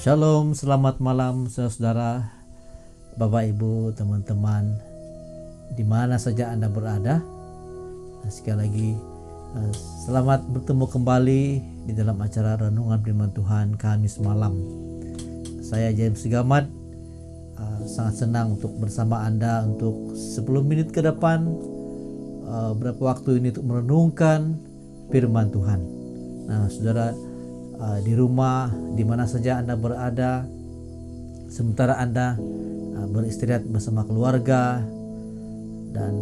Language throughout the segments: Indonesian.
Shalom, selamat malam saudara, Bapak Ibu, teman-teman di mana saja Anda berada. Sekali lagi selamat bertemu kembali di dalam acara Renungan Firman Tuhan Kamis malam. Saya James Gamat, sangat senang untuk bersama Anda untuk 10 menit ke depan, berapa waktu ini untuk merenungkan firman Tuhan. Nah, saudara, di rumah, di mana saja Anda berada, sementara Anda beristirahat bersama keluarga dan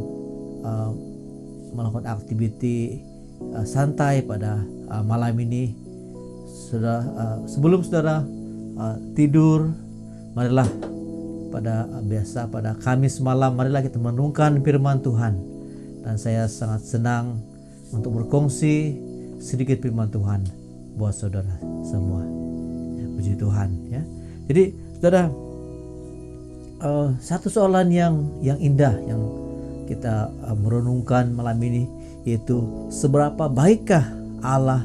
melakukan aktiviti santai pada malam ini, sebelum saudara tidur, marilah pada Kamis malam, marilah kita merenungkan firman Tuhan. Dan saya sangat senang untuk berkongsi sedikit firman Tuhan buat saudara semua. Ya, puji Tuhan ya. Jadi saudara, satu soalan yang indah yang kita merenungkan malam ini, yaitu seberapa baikkah Allah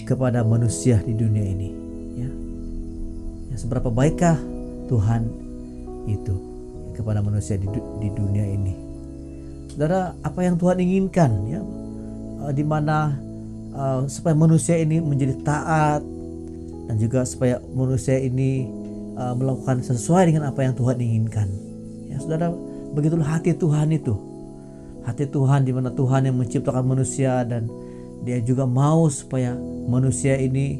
kepada manusia di dunia ini, ya. Seberapa baikkah Tuhan itu kepada manusia di dunia ini. Saudara, apa yang Tuhan inginkan, ya, di mana supaya manusia ini menjadi taat, dan juga supaya manusia ini melakukan sesuai dengan apa yang Tuhan inginkan. Ya, saudara, begitulah hati Tuhan itu. Hati Tuhan, di mana Tuhan yang menciptakan manusia dan Dia juga mau supaya manusia ini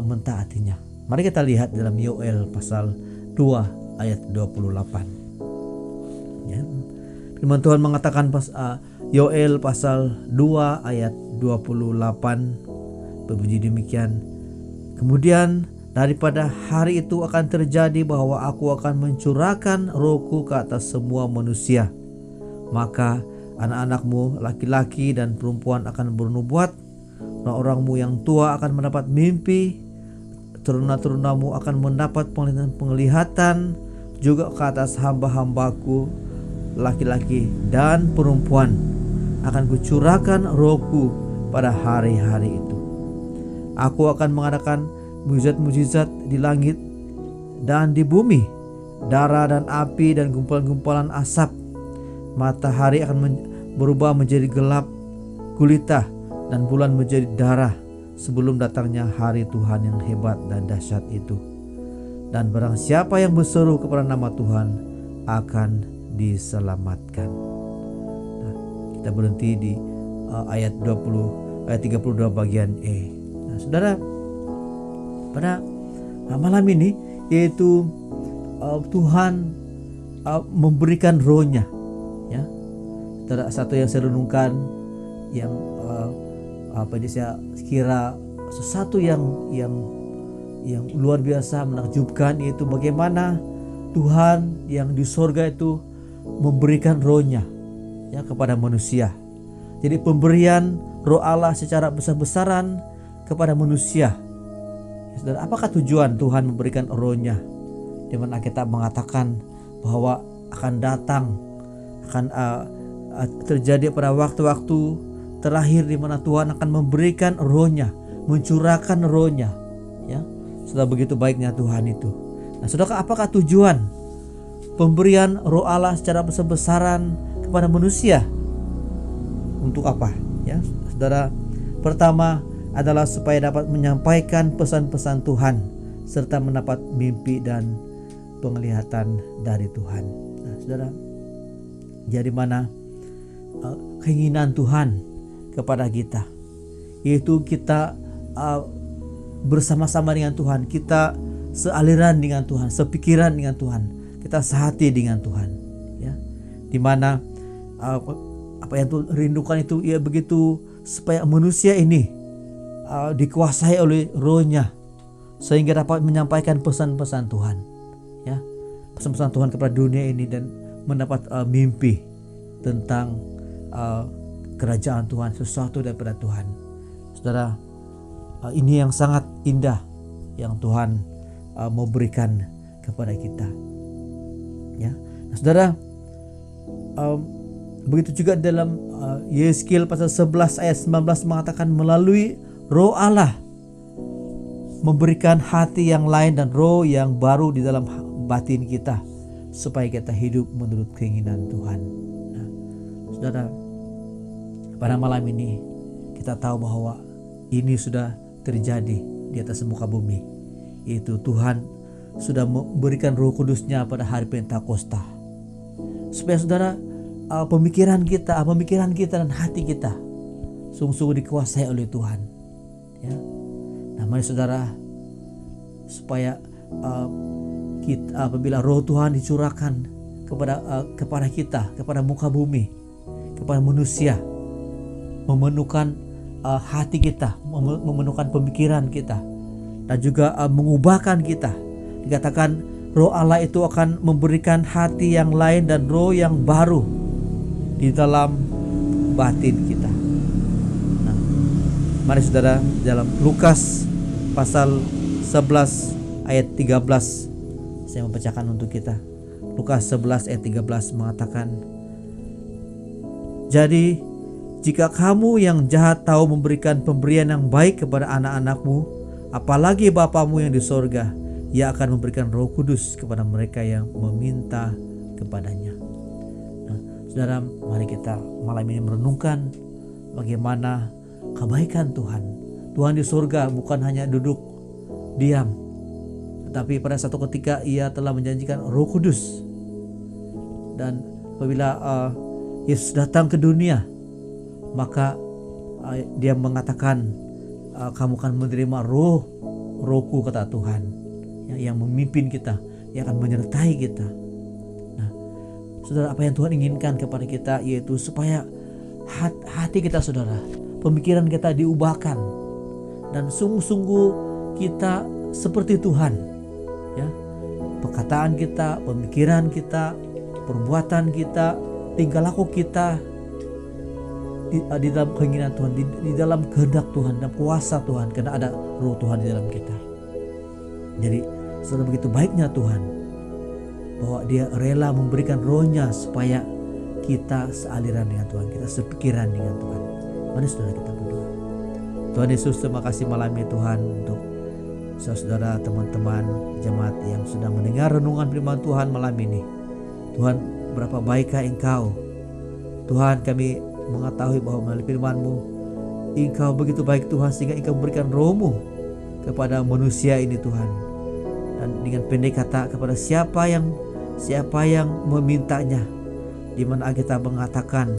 mentaatinya. Mari kita lihat dalam Yoel pasal 2 ayat 28. Ya. Firman Tuhan mengatakan Yoel pasal 2 ayat 28 berbunyi demikian. Kemudian daripada hari itu akan terjadi bahwa aku akan mencurahkan rohku ke atas semua manusia. Maka anak-anakmu laki-laki dan perempuan akan bernubuat, orang-orangmu yang tua akan mendapat mimpi, teruna-terunamu akan mendapat penglihatan, juga ke atas hamba-hambaku laki-laki dan perempuan akan kucurahkan rohku pada hari-hari itu. Aku akan mengadakan mujizat-mujizat di langit dan di bumi, darah dan api dan gumpalan-gumpalan asap. Matahari akan berubah menjadi gelap gulita dan bulan menjadi darah sebelum datangnya hari Tuhan yang hebat dan dahsyat itu. Dan barang siapa yang berseru kepada nama Tuhan akan diselamatkan. Nah, kita berhenti di ayat 32 bagian E. Nah, saudara, pada malam ini, yaitu Tuhan memberikan rohnya, ya. Saudara, satu yang saya renungkan, yang saya kira sesuatu yang luar biasa menakjubkan, yaitu bagaimana Tuhan yang di sorga itu memberikan rohnya, ya, kepada manusia. Jadi pemberian roh Allah secara besar-besaran kepada manusia. Ya, saudara, apakah tujuan Tuhan memberikan rohnya? Di mana kita mengatakan bahwa akan datang, akan terjadi pada waktu-waktu terakhir di mana Tuhan akan memberikan rohnya, mencurahkan rohnya, ya. Sudah begitu baiknya Tuhan itu. Nah, saudara, apakah tujuan pemberian roh Allah secara besar-besaran kepada manusia? Untuk apa, ya, saudara? Pertama adalah supaya dapat menyampaikan pesan-pesan Tuhan serta mendapat mimpi dan penglihatan dari Tuhan. Nah, saudara, jadi mana keinginan Tuhan kepada kita, yaitu kita bersama-sama dengan Tuhan, kita sealiran dengan Tuhan, sepikiran dengan Tuhan, kita sehati dengan Tuhan, ya. Dimana apa yang Tuhan rindukan itu, ya, begitu supaya manusia ini dikuasai oleh rohnya, sehingga dapat menyampaikan pesan-pesan Tuhan, ya, pesan-pesan Tuhan kepada dunia ini, dan mendapat mimpi tentang kerajaan Tuhan, sesuatu daripada Tuhan. Saudara, ini yang sangat indah yang Tuhan mau berikan kepada kita, ya. Nah, saudara, begitu juga dalam Yeskil pasal 11 ayat 19 mengatakan melalui roh Allah memberikan hati yang lain dan roh yang baru di dalam batin kita, supaya kita hidup menurut keinginan Tuhan. Nah, saudara, pada malam ini kita tahu bahwa ini sudah terjadi di atas muka bumi, yaitu Tuhan sudah memberikan Roh Kudus-Nya pada hari Pentakosta, supaya saudara, pemikiran kita dan hati kita sungguh-sungguh dikuasai oleh Tuhan. Ya. Nah, mari saudara, supaya kita, apabila Roh Tuhan dicurahkan kepada kita, kepada muka bumi, kepada manusia, memenuhkan hati kita, memenuhkan pemikiran kita, dan juga mengubahkan kita. Dikatakan Roh Allah itu akan memberikan hati yang lain dan roh yang baru di dalam batin kita. Nah, mari saudara, dalam Lukas pasal 11 ayat 13, saya membacakan untuk kita. Lukas 11 ayat 13 mengatakan, "Jadi jika kamu yang jahat tahu memberikan pemberian yang baik kepada anak-anakmu, apalagi Bapamu yang di sorga, Ia akan memberikan Roh Kudus kepada mereka yang meminta kepadanya." Nah, saudara, mari kita malam ini merenungkan bagaimana kebaikan Tuhan. Tuhan di sorga bukan hanya duduk diam, tetapi pada satu ketika Ia telah menjanjikan Roh Kudus. Dan apabila Yesus datang ke dunia, maka Dia mengatakan, kamu akan menerima rohku, kata Tuhan, yang memimpin kita, yang akan menyertai kita. Nah, saudara, apa yang Tuhan inginkan kepada kita, yaitu supaya hati kita, saudara, pemikiran kita diubahkan, dan sungguh-sungguh kita seperti Tuhan. Ya, perkataan kita, pemikiran kita, perbuatan kita, tingkah laku kita di dalam keinginan Tuhan, di dalam kehendak Tuhan dan kuasa Tuhan, karena ada Roh Tuhan di dalam kita. Jadi saudara, begitu baiknya Tuhan, bahwa Dia rela memberikan Roh-Nya supaya kita sealiran dengan Tuhan, kita sepikiran dengan Tuhan. Mari saudara, kita berdoa. Tuhan Yesus, terima kasih malam ini Tuhan, untuk saudara, teman-teman jemaat yang sudah mendengar renungan firman Tuhan malam ini. Tuhan, berapa baikkah Engkau. Tuhan, kami mengetahui bahwa melalui firman-Mu, Engkau begitu baik Tuhan, sehingga Engkau memberikan Roh-Mu kepada manusia ini Tuhan. Dan dengan pendek kata, kepada siapa yang memintanya, di mana kita mengatakan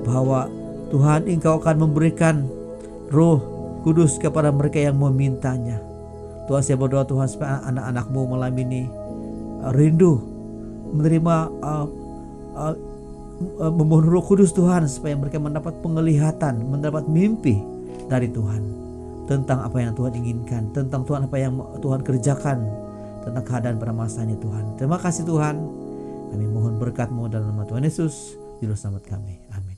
bahwa Tuhan, Engkau akan memberikan Roh Kudus kepada mereka yang memintanya. Tuhan, saya berdoa Tuhan, supaya anak-anak-Mu malam ini rindu menerima, memohon Roh Kudus Tuhan, supaya mereka mendapat penglihatan, mendapat mimpi dari Tuhan tentang apa yang Tuhan inginkan, tentang Tuhan apa yang Tuhan kerjakan, tentang keadaan pada masa ini Tuhan. Terima kasih Tuhan, kami mohon berkat-Mu dalam nama Tuhan Yesus, Juru Selamat kami. Amin.